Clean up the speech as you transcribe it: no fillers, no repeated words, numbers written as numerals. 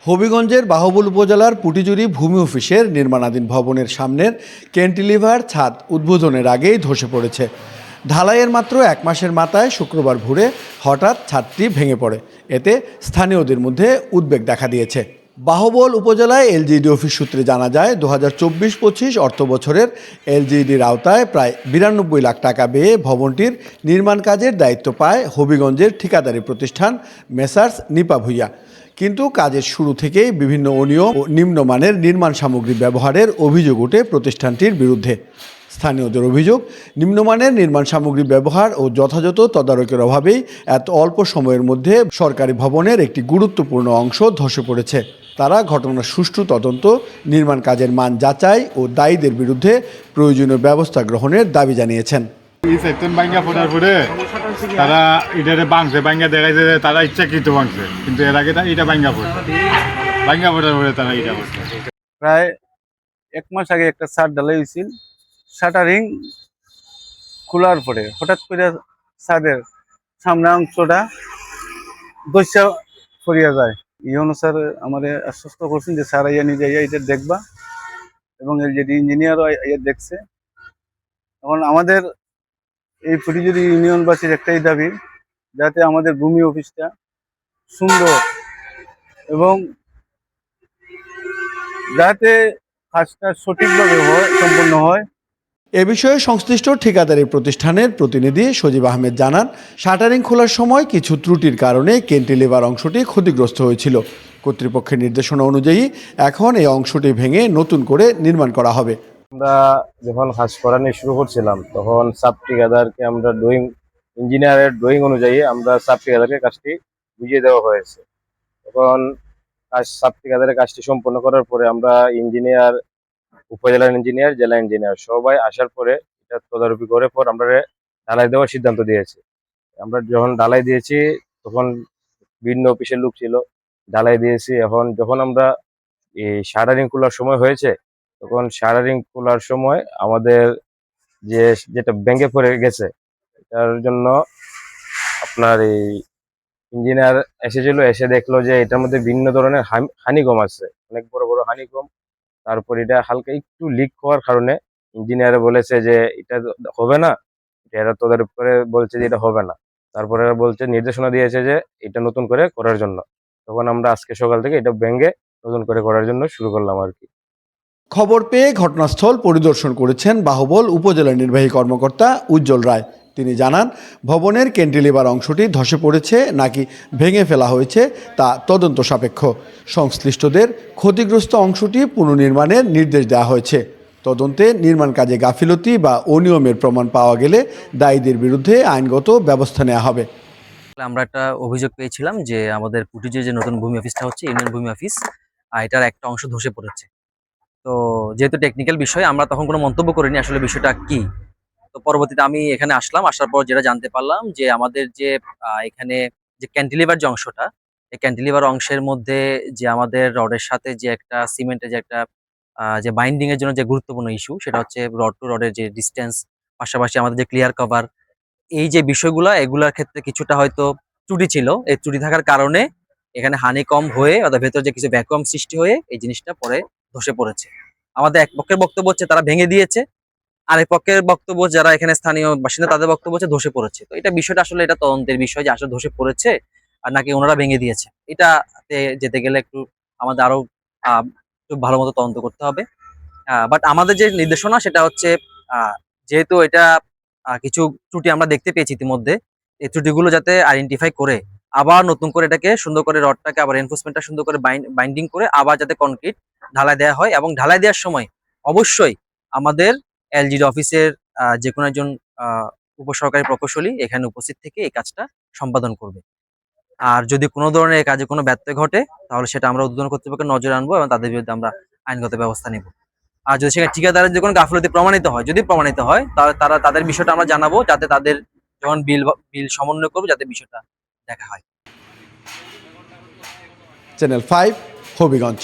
হবিগঞ্জের বাহুবল উপজেলার পুটিজুরি ভূমি অফিসের নির্মাণাধীন ভবনের সামনের ক্যান্টিলিভার ছাদ উদ্বোধনের আগেই ধসে পড়েছে। ঢালাইয়ের মাত্র 1 মাসের মাথায় শুক্রবার ভোরে হঠাৎ ছাদটি ভেঙে পড়ে। এতে স্থানীয়দের মধ্যে উদ্বেগ দেখা দিয়েছে। বাহুবল উপজেলায় এলজিইডি অফিস সূত্রে জানা যায়, 2024-25 অর্থ বছরের এলজিইডির আওতায় প্রায় 92 লাখ টাকা ব্যয়ে ভবনটির নির্মাণ কাজের দায়িত্ব পায় হবিগঞ্জের ঠিকাদারি প্রতিষ্ঠান মেসার্স নিপা ভুইয়া। কিন্তু কাজের শুরু থেকেই বিভিন্ন অনিয়ম ও নিম্নমানের নির্মাণ সামগ্রী ব্যবহারের অভিযোগ ওঠে প্রতিষ্ঠানটির বিরুদ্ধে। স্থানীয়দের অভিযোগ, নিম্নমানের নির্মাণ সামগ্রী ব্যবহার ও যথাযথ তদারকির অভাবেই এত অল্প সময়ের মধ্যে সরকারি ভবনের একটি গুরুত্বপূর্ণ অংশ ধসে পড়েছে। তারা ঘটনার সুষ্ঠু তদন্ত, নির্মাণ কাজের মান যাচাই ও দায়ীদের বিরুদ্ধে প্রয়োজনীয় ব্যবস্থা গ্রহণের দাবি জানিয়েছেন। তারা এটারে ভাঙছে, ভাঙ্গা দেখাইছে তারা ইচ্ছাকৃত ভাঙছে, কিন্তু এর আগে এটা ভাঙ্গা পড়ার পরে তারা এটা করছে। প্রায় 1 মাস আগে একটা ছাদ ঢালাই হয়েছিল। শাটারিং খোলার পরে হঠাৎ করে ছাদের সামনে অংশটা দস্যা পড়িয়া যায়। ইউনো স্যার আমাদের আশ্বস্ত করছেন যে স্যার আইয়া নিজে এটা দেখবা, এবং এলজিডি ইঞ্জিনিয়ারও আইয়া দেখছে। এখন আমাদের এই পুটিজুরি ইউনিয়নবাসীর একটাই দাবি, যাতে আমাদের ভূমি অফিসটা সুন্দর এবং যাতে কাজটা সঠিকভাবে সম্পন্ন হয়। এ বিষয়ে সংশ্লিষ্ট ঠিকাদারি প্রতিষ্ঠানের প্রতিনিধি সজীব আহমেদ জানান, শাটারিং খোলার সময় কিছু ত্রুটির কারণে ক্যান্টিলিভার অংশটি ক্ষতিগ্রস্ত হয়েছিল। কর্তৃপক্ষের নির্দেশনা অনুযায়ী এখন এই অংশটি ভেঙে নতুন করে নির্মাণ করা হবে। আমরা যখন কাজ করা নিয়ে শুরু করছিলাম, তখন সাব ঠিকাদারকে আমরা ইঞ্জিনিয়ারের ড্রয়িং অনুযায়ী আমরা সাব ঠিকাদারকে কাজটি বুঝিয়ে দেওয়া হয়েছে। তখন সাব ঠিকাদারের কাজটি সম্পন্ন করার পরে আমরা ইঞ্জিনিয়ার, উপজেলার ইঞ্জিনিয়ার, জেলা ইঞ্জিনিয়ার সবাই আসার পরে এটা তদারকি করে পর আমরা ঢালাই দেওয়ার সিদ্ধান্ত দিয়েছি। আমরা যখন ঢালাই দিয়েছি তখন বিভিন্ন অফিসের লোক ছিল, ঢালাই দিয়েছি। এখন যখন আমরা এই শাটারিং খোলার সময় হয়েছে, তখন শাটারিং খোলার সময় আমাদের যেটা ভেঙে পড়ে গেছে, এটার জন্য আপনার এই ইঞ্জিনিয়ার এসেছিল, এসে দেখলো যে এটার মধ্যে ভিন্ন ধরনের হানিকম আছে, অনেক বড় বড় হানিকম। তারপর এটা হালকা একটু লিক হওয়ার কারণে ইঞ্জিনিয়ার বলেছে যে এটা হবে না, এরা তদারকি করে বলছে যে এটা হবে না। তারপরে বলছে, নির্দেশনা দিয়েছে যে এটা নতুন করে করার জন্য। তখন আমরা আজকে সকাল থেকে এটা ভেঙে নতুন করে করার জন্য শুরু করলাম আর কি। খবর পেয়ে ঘটনাস্থল পরিদর্শন করেছেন বাহুবল উপজেলা নির্বাহী কর্মকর্তা উজ্জ্বল রায়। তিনি জানান, ভবনের ক্যান্টিলিভার অংশটি ধসে পড়েছে নাকি ভেঙে ফেলা হয়েছে তা তদন্ত সাপেক্ষ। সংশ্লিষ্টদের ক্ষতিগ্রস্ত অংশটি পুনর্নির্মাণের নির্দেশ দেওয়া হয়েছে। তদন্তে নির্মাণ কাজে গাফিলতি বা অনিয়মের প্রমাণ পাওয়া গেলে দায়ীদের বিরুদ্ধে আইনগত ব্যবস্থা নেওয়া হবে। আমরা একটা অভিযোগ পেয়েছিলাম যে আমাদের পুটিজুরি যে নতুন ভূমি অফিসটা হচ্ছে, ইউনিয়ন ভূমি অফিস, এটার একটা অংশ ধসে পড়েছে। তো যেহেতু টেকনিক্যাল বিষয়, আমরা তখন কোনো মন্তব্য করিনি আসলে বিষয়টা কি। তো পরবর্তীতে আমি এখানে আসলাম, আসার পর যেটা জানতে পারলাম যে আমাদের যে এখানে যে ক্যান্টিলিভার যে অংশটা, এই ক্যান্টিলিভার অংশের মধ্যে যে আমাদের রডের সাথে যে একটা সিমেন্টের যে একটা যে বাইন্ডিং এর জন্য যে গুরুত্বপূর্ণ ইস্যু, সেটা হচ্ছে রড টু রডের যে ডিস্টেন্স, পাশাপাশি আমাদের যে ক্লিয়ার কভার, এই যে বিষয়গুলো, এগুলোর ক্ষেত্রে কিছুটা হয়তো ত্রুটি ছিল। এই ত্রুটি থাকার কারণে এখানে হানি কম হয়ে অর্থাৎ ভেতর যে কিছু ভ্যাকুয়াম সৃষ্টি হয়ে এই জিনিসটা পরে ধসে পড়েছে। আমাদের এক পক্ষের বক্তব্য হচ্ছে তারা ভেঙে দিয়েছে, আরেক পক্ষের বক্তব্য যারা এখানে স্থানীয় বাসিন্দা তাদের বক্তব্য হচ্ছে ধসে পড়েছে। তো এটা বিষয়টা আসলে এটা তদন্তের বিষয় যে আসলে ধসে পড়েছে আর নাকি ওনারা ভেঙে দিয়েছে। এটাতে যেতে গেলে একটু আমাদের আরো একটু ভালো মতো তদন্ত করতে হবে। বাট আমাদের যে নির্দেশনা সেটা হচ্ছে, যেহেতু এটা কিছু ত্রুটি আমরা দেখতে পেয়েছি ইতিমধ্যে, এই ত্রুটিগুলো যাতে আইডেন্টিফাই করে আবার নতুন করে এটাকে সুন্দর করে রডটাকে আবার এনফোর্সমেন্টটা সুন্দর করে বাইন্ডিং করে আবার যাতে কনক্রিট ঢালাই দেওয়া হয়, এবং ঢালাই দেওয়ার সময় অবশ্যই আমাদের এলজিডি অফিসের যে কোনো একজন উপসহকারী প্রকৌশলী এখানে উপস্থিত থেকে এই কাজটা সম্পাদন করবে। আর যদি কোনো ধরনের এই কাজে কোনো ব্যত্যয় ঘটে, তাহলে সেটা আমরা ঊর্ধ্বতন কর্তৃপক্ষের নজরে আনবো এবং তাদের বিরুদ্ধে আমরা আইনগত ব্যবস্থা নেব। আর যদি সেখানে ঠিকাদারের যে কোনো গাফিলতি প্রমাণিত হয়, যদি প্রমাণিত হয়, তাহলে তাদের বিষয়টা আমরা জানাবো, যাতে তাদের যখন বিল সমন্বয় করবো যাতে বিষয়টা দেখা হয়। চ্যানেল 5, হবিগঞ্জ।